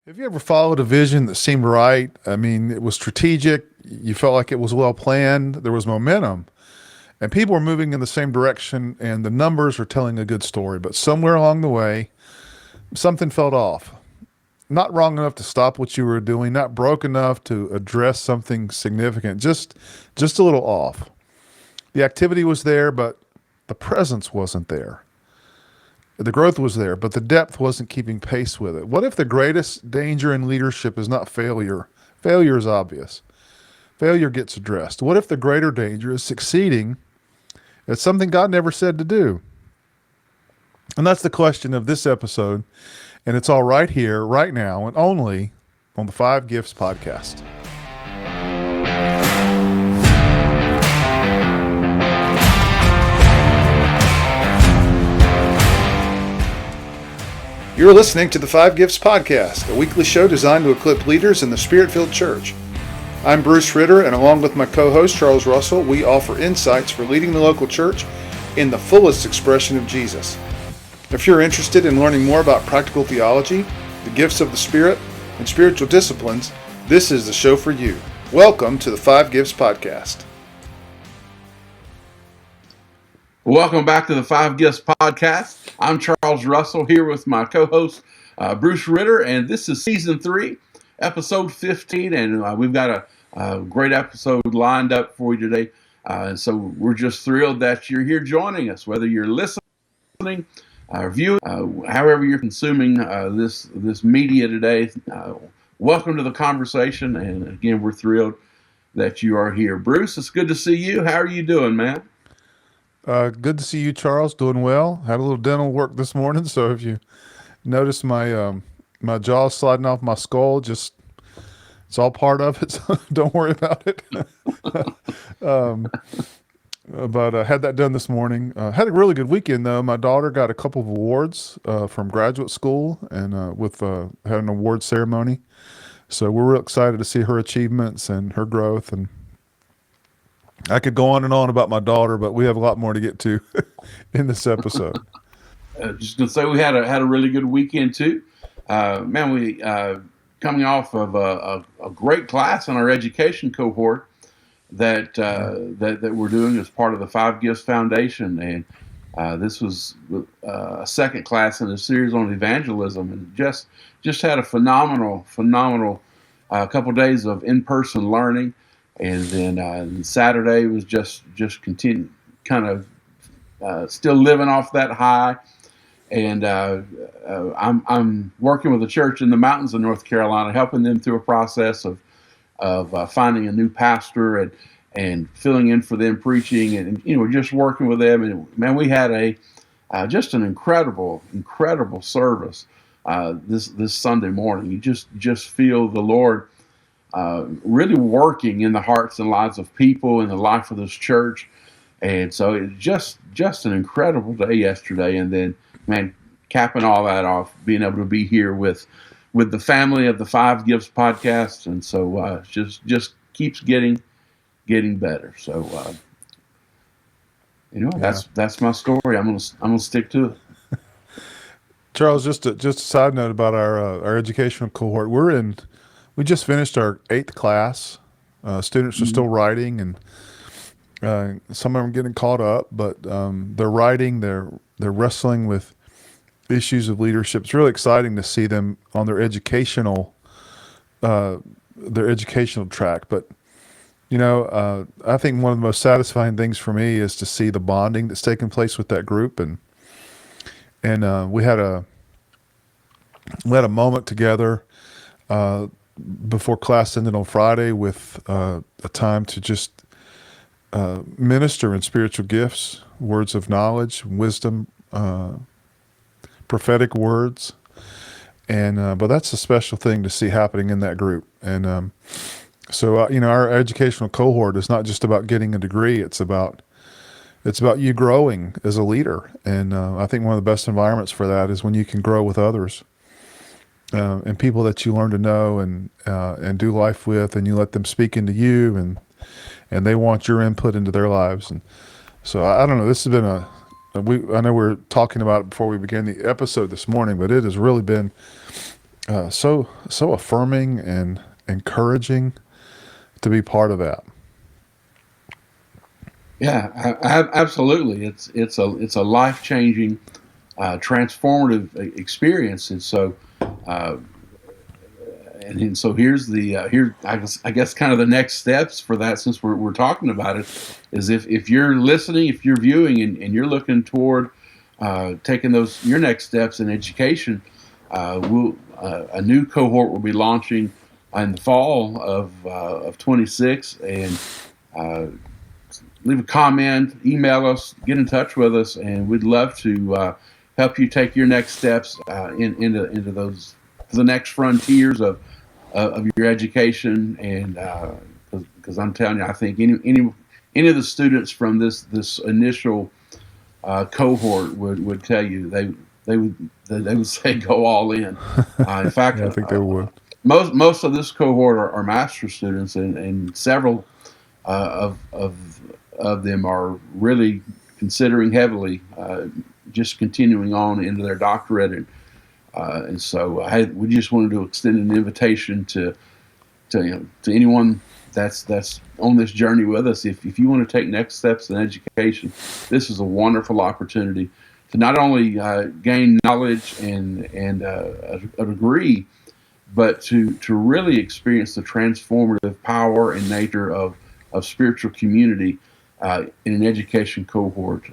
Have you ever followed a vision that seemed right? I mean, it was strategic. You felt like it was well planned. There was momentum, and people were moving in the same direction, and the numbers were telling a good story. But somewhere along the way, something felt off. Not wrong enough to stop what you were doing, not broke enough to address something significant. Just a little off. The activity was there, but the presence wasn't there. The growth was there, but the depth wasn't keeping pace with it. What if the greatest danger in leadership is not failure? Failure is obvious. Failure gets addressed. What if the greater danger is succeeding at something God never said to do? And that's the question of this episode. And it's all right here, right now, and only on the Five Gifts podcast. You're listening to the Five Gifts podcast, a weekly show designed to equip leaders in the Spirit-filled church. I'm Bruce Ritter, and along with my co-host Charles Russell, we offer insights for leading the local church in the fullest expression of Jesus. If you're interested in learning more about practical theology, the gifts of the Spirit, and spiritual disciplines, this is the show for you. Welcome to the Five Gifts podcast. Welcome back to the Five Gifts podcast. I'm Charles Russell here with my co-host Bruce Ritter, and this is season 3, episode 15, and we've got a great episode lined up for you today. So we're just thrilled that you're here joining us, whether you're listening, viewing, however you're consuming this media today. Welcome to the conversation, and again, we're thrilled that you are here. Bruce, it's good to see you. How are you doing, man? Good to see you, Charles. Doing well. Had a little dental work this morning, so if you notice my jaw sliding off my skull, just it's all part of it. So don't worry about it. But I had that done this morning. Had a really good weekend though. My daughter got a couple of awards from graduate school, and with had an award ceremony. So we're real excited to see her achievements and her growth. And I could go on and on about my daughter, but we have a lot more to get to in this episode. Just gonna say we had a really good weekend too. Man, we coming off of a great class in our education cohort that we're doing as part of the Five Gifts Foundation, and this was a second class in a series on evangelism, and just had a phenomenal couple days of in-person learning. And then Saturday was just continue, kind of still living off that high. And I'm working with a church in the mountains of North Carolina, helping them through a process of finding a new pastor and filling in for them preaching, and just working with them. And man, we had just an incredible service this Sunday morning. You just feel the Lord really working in the hearts and lives of people in the life of this church. And so it just an incredible day yesterday. And then, man, capping all that off, being able to be here with the family of the Five Gifts podcast. And so just keeps getting better. So, that's my story. I'm gonna stick to it. Charles, just a side note about our educational cohort. We just finished our 8th class. Students are still writing, and some of them are getting caught up, but they're writing. They're wrestling with issues of leadership. It's really exciting to see them on their educational track. But I think one of the most satisfying things for me is to see the bonding that's taking place with that group, and we had a moment together before class ended on Friday with a time to just minister in spiritual gifts, words of knowledge, wisdom, prophetic words. And but that's a special thing to see happening in that group. And so our educational cohort is not just about getting a degree. It's about you growing as a leader. And I think one of the best environments for that is when you can grow with others. And people that you learn to know and do life with, and you let them speak into you, and they want your input into their lives. And so I don't know. This has been I know we were talking about it before we began the episode this morning, but it has really been So affirming and encouraging to be part of that. Yeah, absolutely. It's a life changing, transformative experience, and so uh, and so here's the here I guess kind of the next steps for that, since we're talking about it, is if you're listening, if you're viewing, and you're looking toward taking those your next steps in education, a new cohort will be launching in the fall of 26, and uh, leave a comment, email us, get in touch with us, and we'd love to help you take your next steps into those, the next frontiers of your education. And because I'm telling you, I think any of the students from this initial cohort would tell you they would say go all in. In fact, Yeah, I think they would. most of this cohort are master students, and several of them are really considering heavily just continuing on into their doctorate, and so we just wanted to extend an invitation to anyone that's on this journey with us. If you want to take next steps in education, this is a wonderful opportunity to not only gain knowledge and a degree, but to really experience the transformative power and nature of spiritual community in an education cohort,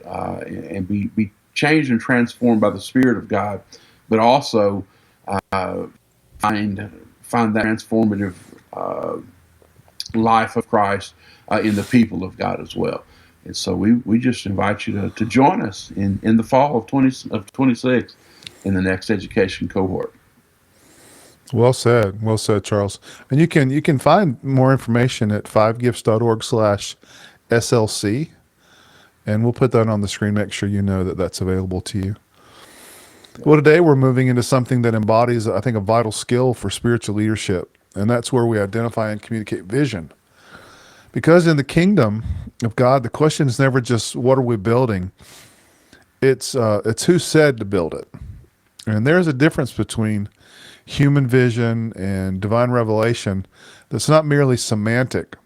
and be changed and transformed by the Spirit of God, but also uh, find that transformative uh, life of Christ in the people of God as well. And so we just invite you to join us in the fall of 26 in the next education cohort. Well said, Charles. And you can find more information at fivegifts.org/SLC, and we'll put that on the screen. Make sure you know that that's available to you. Well, today we're moving into something that embodies, I think, a vital skill for spiritual leadership, and that's where we identify and communicate vision. Because in the kingdom of God, the question is never just what are we building; it's who said to build it. And there's a difference between human vision and divine revelation that's not merely semantic.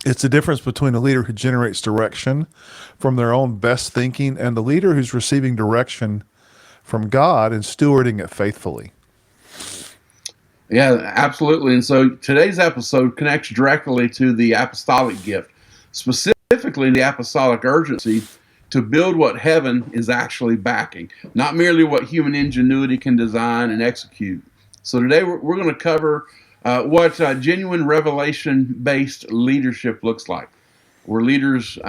It's the difference between a leader who generates direction from their own best thinking and the leader who's receiving direction from God and stewarding it faithfully. Yeah, absolutely. And so today's episode connects directly to the apostolic gift, specifically the apostolic urgency to build what heaven is actually backing, not merely what human ingenuity can design and execute. So today we're going to cover what genuine revelation based leadership looks like, where leaders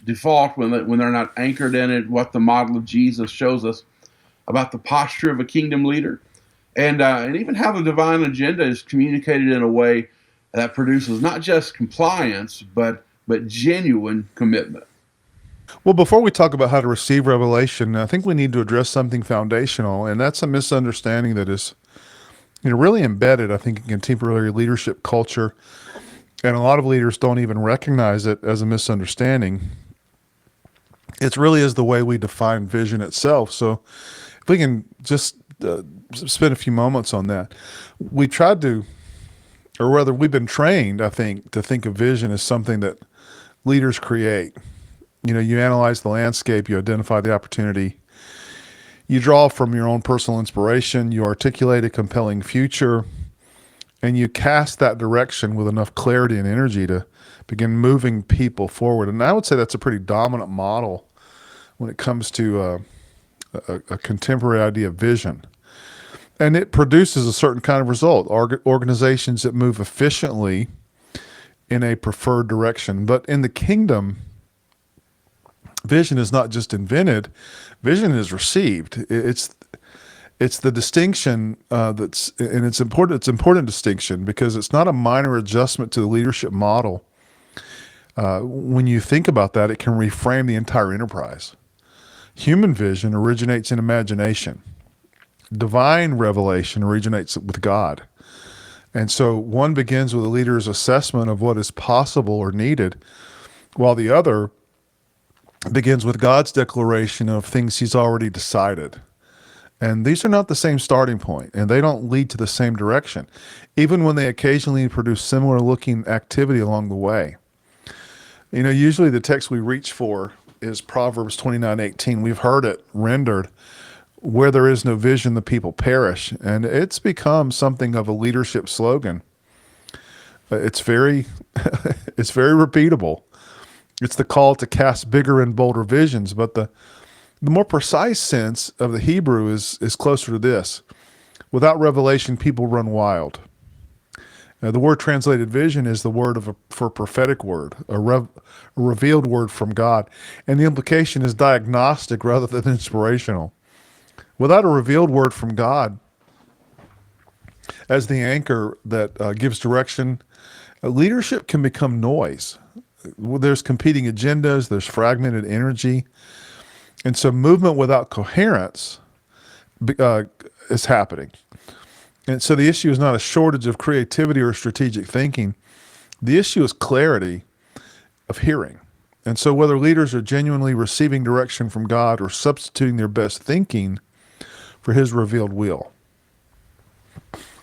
default when they're not anchored in it, what the model of Jesus shows us about the posture of a kingdom leader, and even how the divine agenda is communicated in a way that produces not just compliance but genuine commitment. Well, before we talk about how to receive revelation, I think we need to address something foundational, and that's a misunderstanding that is really embedded, I think, in contemporary leadership culture. And a lot of leaders don't even recognize it as a misunderstanding. It really is the way we define vision itself. So if we can just spend a few moments on that. We tried to, or rather, we've been trained, I think, to think of vision as something that leaders create. You analyze the landscape, you identify the opportunity, you draw from your own personal inspiration, you articulate a compelling future, and you cast that direction with enough clarity and energy to begin moving people forward. And I would say that's a pretty dominant model when it comes to a contemporary idea of vision. And it produces a certain kind of result, organizations that move efficiently in a preferred direction. But in the kingdom, vision is not just invented; vision is received. It's the distinction and it's important. It's an important distinction because it's not a minor adjustment to the leadership model. When you think about that, it can reframe the entire enterprise. Human vision originates in imagination. Divine revelation originates with God. And so one begins with a leader's assessment of what is possible or needed, while the other begins with God's declaration of things he's already decided. And these are not the same starting point, and they don't lead to the same direction, even when they occasionally produce similar looking activity along the way. Usually the text we reach for is Proverbs 29:18. We've heard it rendered, where there is no vision, the people perish. And it's become something of a leadership slogan. It's very, it's very repeatable. It's the call to cast bigger and bolder visions, but the more precise sense of the Hebrew is closer to this. Without revelation, people run wild. Now, the word translated vision is the word for prophetic word, a revealed word from God. And the implication is diagnostic rather than inspirational. Without a revealed word from God as the anchor that gives direction, leadership can become noise. There's competing agendas, there's fragmented energy. And so movement without coherence is happening. And so the issue is not a shortage of creativity or strategic thinking. The issue is clarity of hearing. And so whether leaders are genuinely receiving direction from God or substituting their best thinking for his revealed will.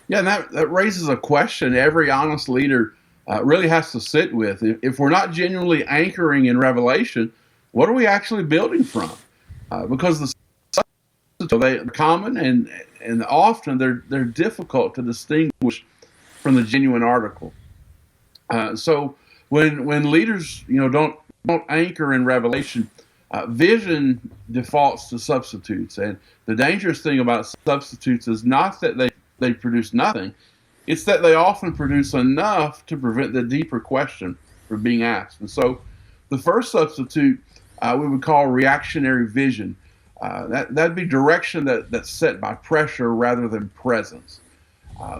Yeah, and that raises a question every honest leader really has to sit with. If we're not genuinely anchoring in revelation, what are we actually building from? Because they're common and often they're difficult to distinguish from the genuine article. So when leaders don't anchor in revelation, vision defaults to substitutes, and the dangerous thing about substitutes is not that they produce nothing; it's that they often produce enough to prevent the deeper question from being asked. And so, the first substitute we would call reactionary vision. That'd be direction that's set by pressure rather than presence.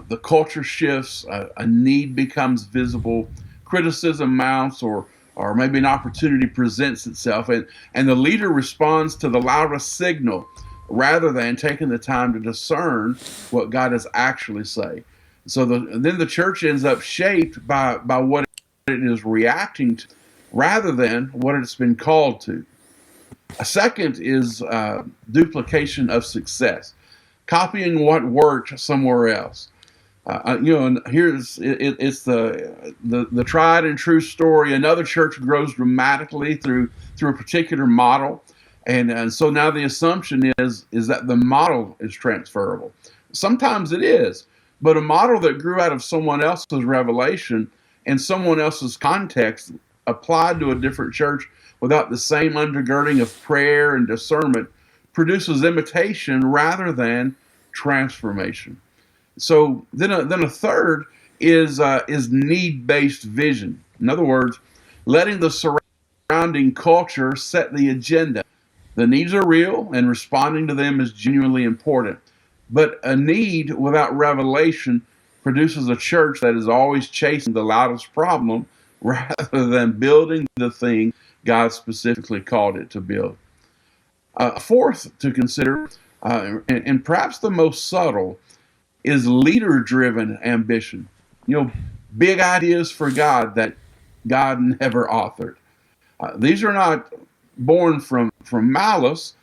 The culture shifts, a need becomes visible, criticism mounts, or maybe an opportunity presents itself, and the leader responds to the loudest signal rather than taking the time to discern what God is actually saying. So then the church ends up shaped by what it is reacting to rather than what it's been called to. A second is duplication of success, copying what worked somewhere else. And it's the tried and true story. Another church grows dramatically through a particular model, and so now the assumption is that the model is transferable. Sometimes it is, but a model that grew out of someone else's revelation and someone else's context applied to a different church without the same undergirding of prayer and discernment produces imitation rather than transformation. So then a third is need-based vision. In other words, letting the surrounding culture set the agenda. The needs are real, and responding to them is genuinely important. But a need without revelation produces a church that is always chasing the loudest problem rather than building the thing God specifically called it to build. Fourth to consider, and perhaps the most subtle, is leader-driven ambition. Big ideas for God that God never authored. These are not born from malice.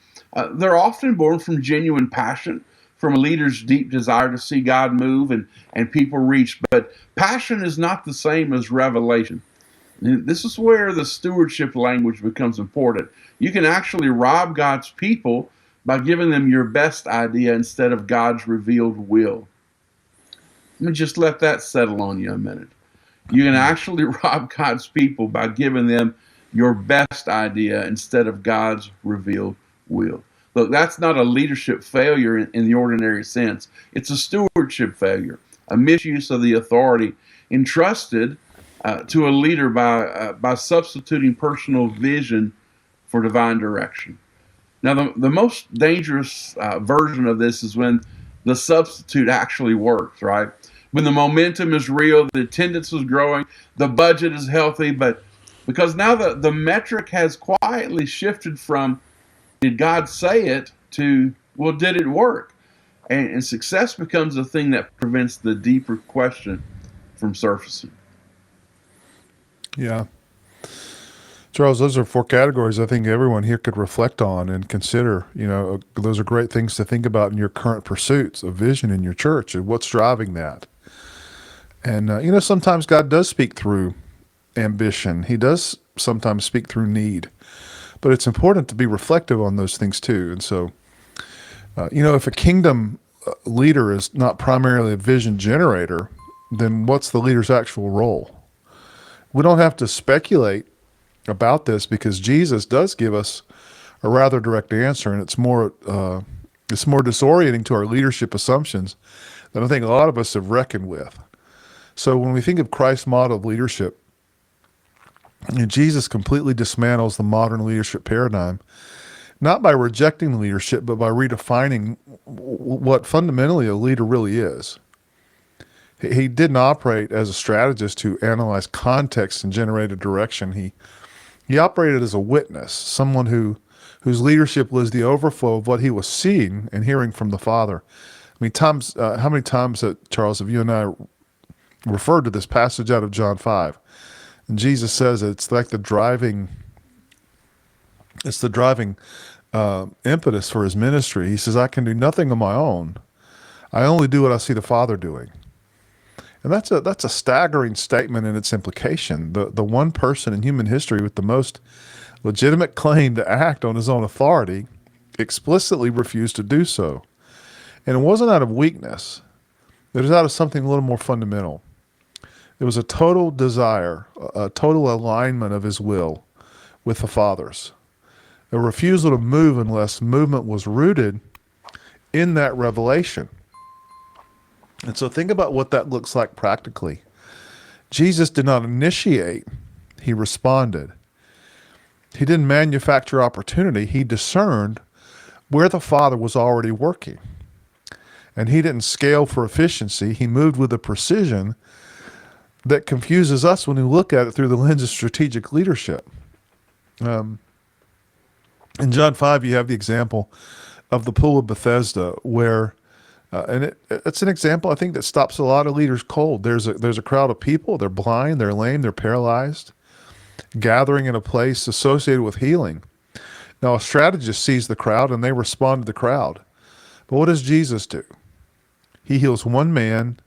They're often born from genuine passion, from a leader's deep desire to see God move and people reach. But passion is not the same as revelation. This is where the stewardship language becomes important. You can actually rob God's people by giving them your best idea instead of God's revealed will. Let me just let that settle on you a minute. You can actually rob God's people by giving them your best idea instead of God's revealed will. Look, that's not a leadership failure in the ordinary sense. It's a stewardship failure, a misuse of the authority entrusted to a leader by substituting personal vision for divine direction. Now, the most dangerous version of this is when the substitute actually works, right? When the momentum is real, the attendance is growing, the budget is healthy, but because now the metric has quietly shifted from did God say it to, well, did it work? And success becomes the thing that prevents the deeper question from surfacing. Yeah. Charles, those are four categories I think everyone here could reflect on and consider. Those are great things to think about in your current pursuits of vision in your church and what's driving that. And, sometimes God does speak through ambition, He does sometimes speak through need, but it's important to be reflective on those things too. And so, if a kingdom leader is not primarily a vision generator, then what's the leader's actual role? We don't have to speculate about this because Jesus does give us a rather direct answer, and it's more disorienting to our leadership assumptions than I think a lot of us have reckoned with. So when we think of Christ's model of leadership, Jesus completely dismantles the modern leadership paradigm, not by rejecting the leadership, but by redefining what fundamentally a leader really is. He didn't operate as a strategist who analyzed context and generated direction. He operated as a witness, someone whose leadership was the overflow of what he was seeing and hearing from the Father. I mean, how many times, Charles, have you and I referred to this passage out of John 5? And Jesus says it's like it's the driving impetus for his ministry. He says, I can do nothing on my own. I only do what I see the Father doing. And that's a staggering statement in its implication. The one person in human history with the most legitimate claim to act on his own authority explicitly refused to do so. And it wasn't out of weakness. It was out of something a little more fundamental. It was a total desire, a total alignment of his will with the Father's. A refusal to move unless movement was rooted in that revelation. And so think about what that looks like practically. Jesus did not initiate, he responded. He didn't manufacture opportunity, he discerned where the Father was already working. And he didn't scale for efficiency, he moved with a precision that confuses us when we look at it through the lens of strategic leadership. In John 5, you have the example of the pool of Bethesda where and it's an example, I think, that stops a lot of leaders cold. There's a crowd of people. They're blind, they're lame, they're paralyzed, gathering in a place associated with healing. Now, a strategist sees the crowd, and they respond to the crowd. But what does Jesus do? He heals one man,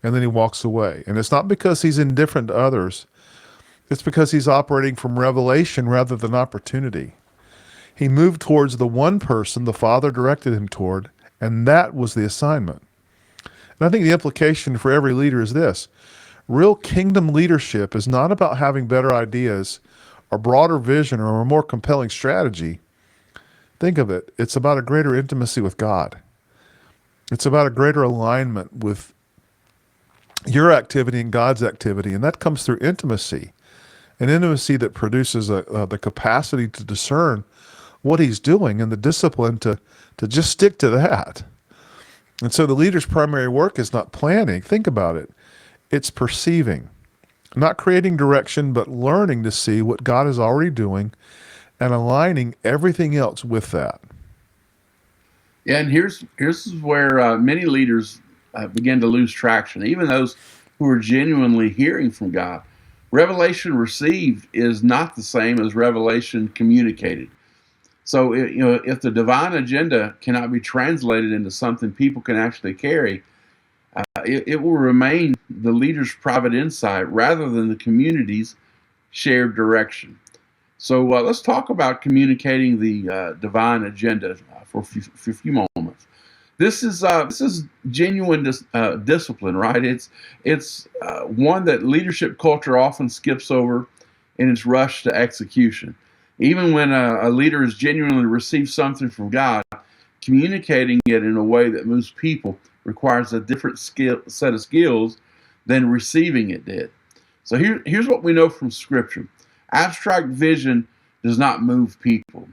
and then he walks away. And it's not because he's indifferent to others. It's because he's operating from revelation rather than opportunity. He moved towards the one person the Father directed him toward, and that was the assignment. And I think the implication for every leader is this. Real kingdom leadership is not about having better ideas or broader vision or a more compelling strategy. Think of it. It's about a greater intimacy with God. It's about a greater alignment with your activity and God's activity. And that comes through intimacy, an intimacy that produces the capacity to discern what he's doing and the discipline to just stick to that. And so the leader's primary work is not planning. Think about it. It's perceiving, not creating direction, but learning to see what God is already doing and aligning everything else with that. Yeah, and here's where many leaders begin to lose traction, even those who are genuinely hearing from God. Revelation received is not the same as revelation communicated. So, if the divine agenda cannot be translated into something people can actually carry, it will remain the leader's private insight rather than the community's shared direction. So let's talk about communicating the divine agenda for a few moments. This is genuine discipline, right? It's one that leadership culture often skips over in its rush to execution. Even when a leader has genuinely received something from God, communicating it in a way that moves people requires a different set of skills than receiving it did. So here's what we know from Scripture. Abstract vision does not move people.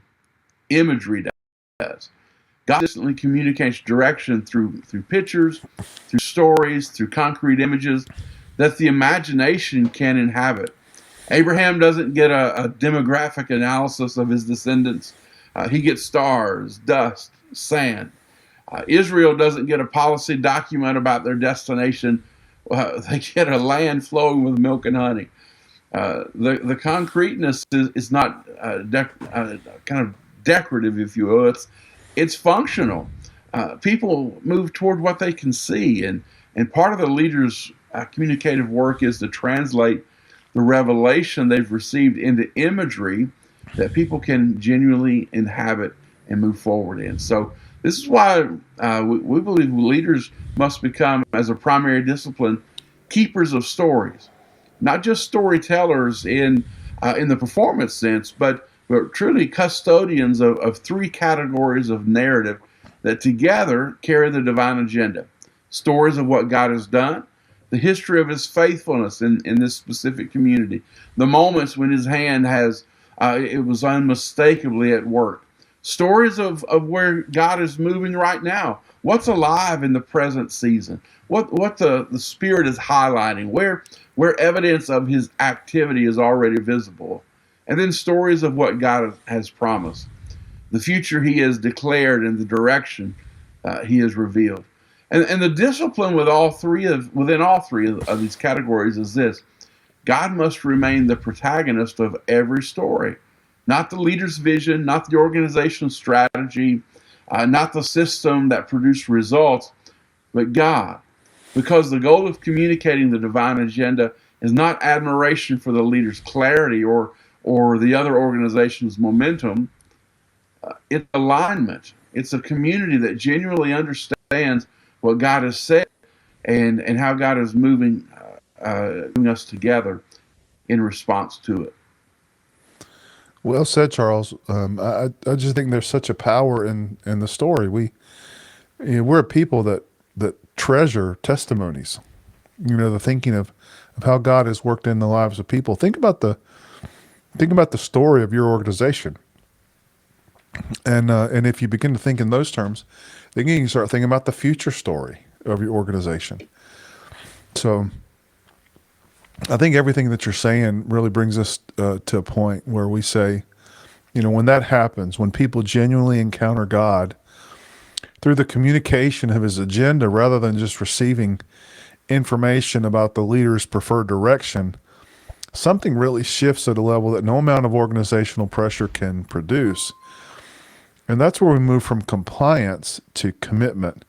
Imagery does. God instantly communicates direction through pictures, through stories, through concrete images that the imagination can inhabit. Abraham doesn't get a demographic analysis of his descendants. He gets stars, dust, sand. Israel doesn't get a policy document about their destination. They get a land flowing with milk and honey. The concreteness is not kind of decorative, if you will. It's functional. People move toward what they can see, and part of the leader's communicative work is to translate the revelation they've received into imagery that people can genuinely inhabit and move forward in. So this is why we believe leaders must become, as a primary discipline, keepers of stories, not just storytellers in the performance sense, but truly custodians of three categories of narrative that together carry the divine agenda: stories of what God has done, the history of His faithfulness in this specific community, the moments when His hand has it was unmistakably at work, stories of where God is moving right now, what's alive in the present season, what the Spirit is highlighting, where evidence of His activity is already visible, and then stories of what God has promised, the future He has declared, and the direction He has revealed. And the discipline within all three of these categories is this: God must remain the protagonist of every story, not the leader's vision, not the organization's strategy, not the system that produced results, but God. Because the goal of communicating the divine agenda is not admiration for the leader's clarity or the other organization's momentum. It's alignment. It's a community that genuinely understands what God has said and how God is moving us together in response to it. Well said, Charles. I just think there's such a power in the story. We're a people that treasure testimonies. The thinking of how God has worked in the lives of people. Think about the story of your organization, and if you begin to think in those terms, then you can start thinking about the future story of your organization. So I think everything that you're saying really brings us to a point where we say, when that happens, when people genuinely encounter God through the communication of His agenda rather than just receiving information about the leader's preferred direction, something really shifts at a level that no amount of organizational pressure can produce. And that's where we move from compliance to commitment.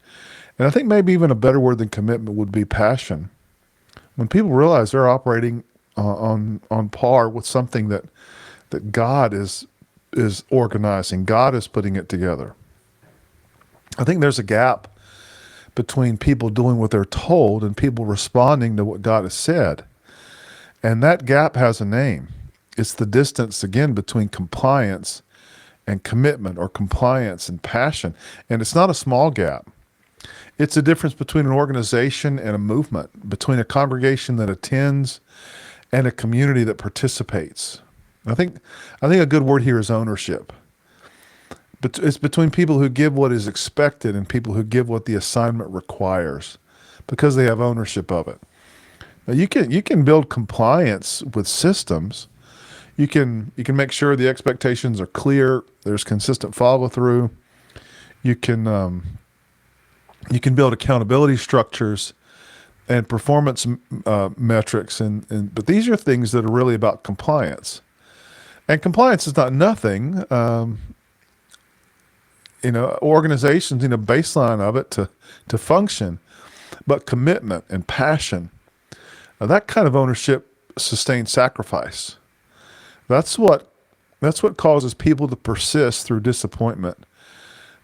And I think maybe even a better word than commitment would be passion. When people realize they're operating on par with something that God is organizing, God is putting it together. I think there's a gap between people doing what they're told and people responding to what God has said. And that gap has a name. It's the distance, again, between compliance and commitment, or compliance and passion. And it's not a small gap. It's a difference between an organization and a movement, between a congregation that attends and a community that participates. I think a good word here is ownership. But it's between people who give what is expected and people who give what the assignment requires, because they have ownership of it. Now you can build compliance with systems. You can make sure the expectations are clear. There's consistent follow through. You can build accountability structures and performance metrics, but these are things that are really about compliance. And compliance is not nothing. Organizations need a baseline of it to function, but commitment and passion, that kind of ownership sustains sacrifice. That's what causes people to persist through disappointment.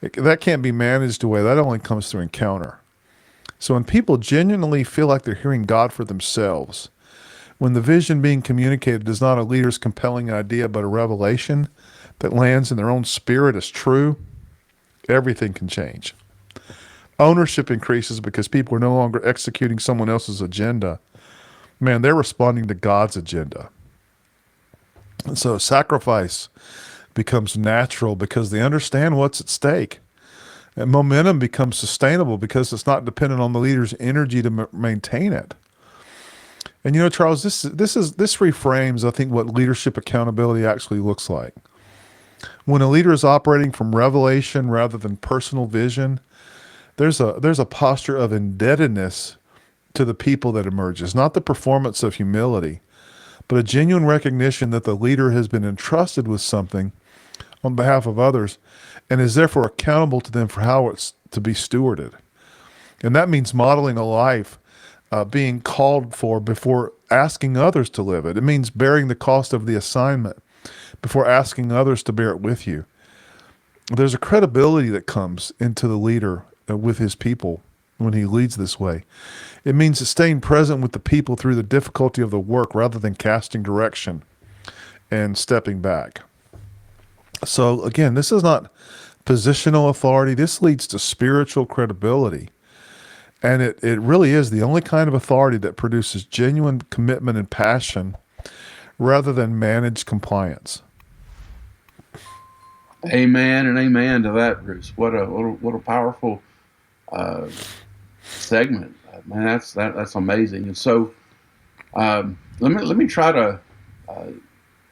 That can't be managed away. That only comes through encounter. So when people genuinely feel like they're hearing God for themselves, when the vision being communicated is not a leader's compelling idea, but a revelation that lands in their own spirit as true, everything can change. Ownership increases because people are no longer executing someone else's agenda. Man, they're responding to God's agenda. And so sacrifice becomes natural because they understand what's at stake. And momentum becomes sustainable because it's not dependent on the leader's energy to maintain it. And Charles, this reframes, I think, what leadership accountability actually looks like. When a leader is operating from revelation rather than personal vision, there's a posture of indebtedness to the people that emerges, not the performance of humility, but a genuine recognition that the leader has been entrusted with something on behalf of others and is therefore accountable to them for how it's to be stewarded. And that means modeling a life being called for before asking others to live it. It means bearing the cost of the assignment before asking others to bear it with you. There's a credibility that comes into the leader with his people when he leads this way. It means staying present with the people through the difficulty of the work rather than casting direction and stepping back. So again, this is not positional authority. This leads to spiritual credibility. And it really is the only kind of authority that produces genuine commitment and passion rather than managed compliance. Amen and amen to that, Bruce. What a powerful segment, man. That's amazing. And so, let me try to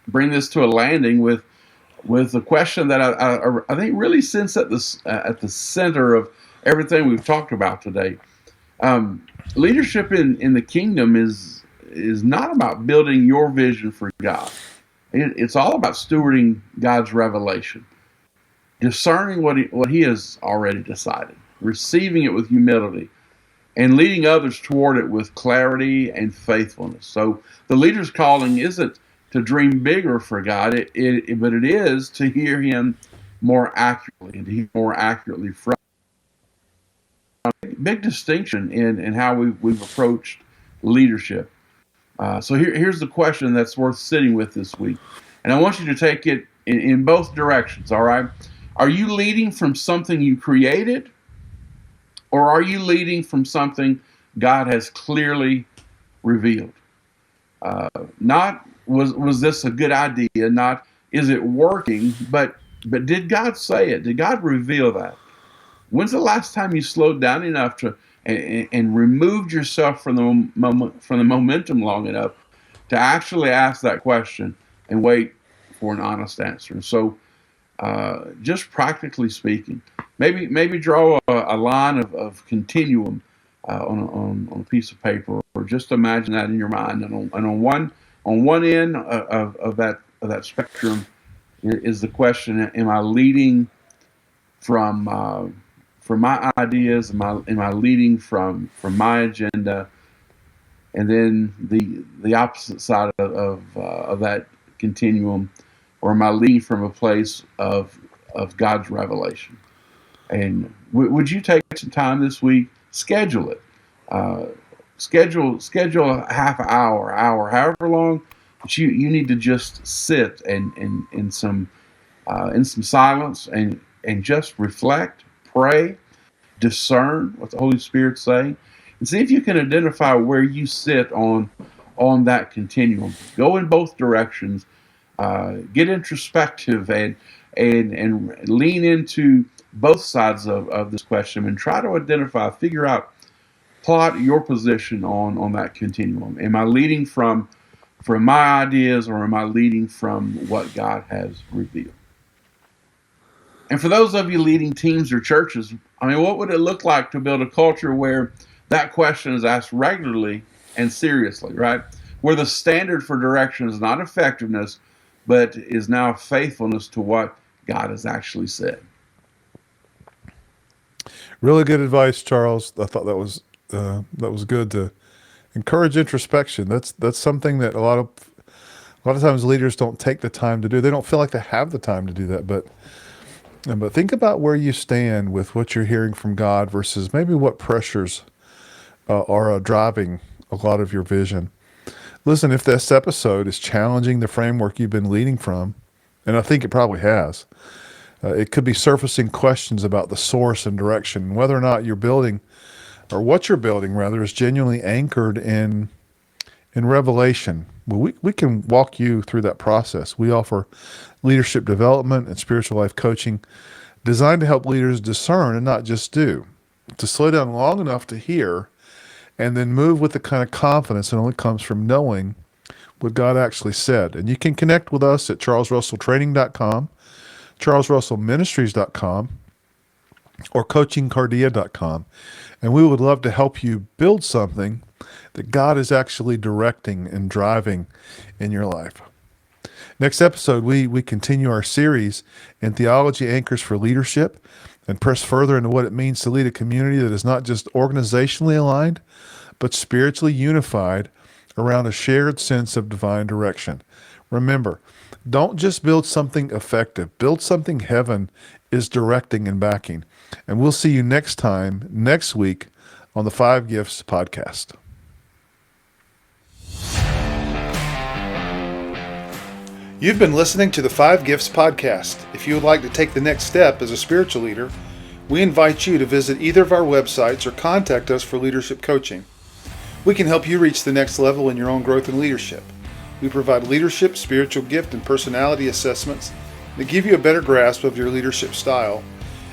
bring this to a landing with a question that I think really sits at the center of everything we've talked about today. Leadership in the kingdom is not about building your vision for God. It's all about stewarding God's revelation, discerning what He has already decided, receiving it with humility, and leading others toward it with clarity and faithfulness. So the leader's calling isn't to dream bigger for God, but it is to hear Him more accurately and to hear more accurately from. Big distinction in how we've approached leadership. So here's the question that's worth sitting with this week. And I want you to take it in both directions, all right? Are you leading from something you created, or are you leading from something God has clearly revealed? Not was this a good idea, not is it working, but did God say it? Did God reveal that? When's the last time you slowed down enough to and removed yourself from the momentum long enough to actually ask that question and wait for an honest answer? And so, just practically speaking, maybe draw a line of continuum on a piece of paper, or just imagine that in your mind. And on one end of that spectrum is the question: am I leading from my ideas? Am I leading from my agenda? And then the opposite side of that continuum, or am I leading from a place of God's revelation? And would you take some time this week? Schedule it. Schedule a half hour, however long that you need to just sit and in some silence and just reflect, pray, discern what the Holy Spirit's saying, and see if you can identify where you sit on that continuum. Go in both directions. Get introspective and lean into both sides of this question and try to identify, plot your position on that continuum. Am I leading from my ideas, or am I leading from what God has revealed? And for those of you leading teams or churches, what would it look like to build a culture where that question is asked regularly and seriously, right? Where the standard for direction is not effectiveness, but is now faithfulness to what God has actually said. Really good advice, Charles. I thought that was good to encourage introspection. That's something that a lot of times leaders don't take the time to do. They don't feel like they have the time to do that, but think about where you stand with what you're hearing from God versus maybe what pressures are driving a lot of your vision. Listen, if this episode is challenging the framework you've been leading from, and I think it probably has, it could be surfacing questions about the source and direction, whether or not you're building, or what you're building rather, is genuinely anchored in revelation. Well, we can walk you through that process. We offer leadership development and spiritual life coaching designed to help leaders discern and not just do, to slow down long enough to hear and then move with the kind of confidence that only comes from knowing what God actually said. And you can connect with us at charlesrusselltraining.com, charlesrussellministries.com, or coachingcardia.com. And we would love to help you build something that God is actually directing and driving in your life. Next episode, we continue our series in Theology Anchors for Leadership and press further into what it means to lead a community that is not just organizationally aligned, but spiritually unified around a shared sense of divine direction. Remember, don't just build something effective. Build something heaven is directing and backing. And we'll see you next time, next week, on the 5 Gifts podcast. You've been listening to the 5 Gifts podcast. If you would like to take the next step as a spiritual leader, we invite you to visit either of our websites or contact us for leadership coaching. We can help you reach the next level in your own growth and leadership. We provide leadership, spiritual gift, and personality assessments that give you a better grasp of your leadership style.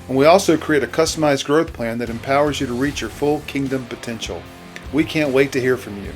And we also create a customized growth plan that empowers you to reach your full kingdom potential. We can't wait to hear from you.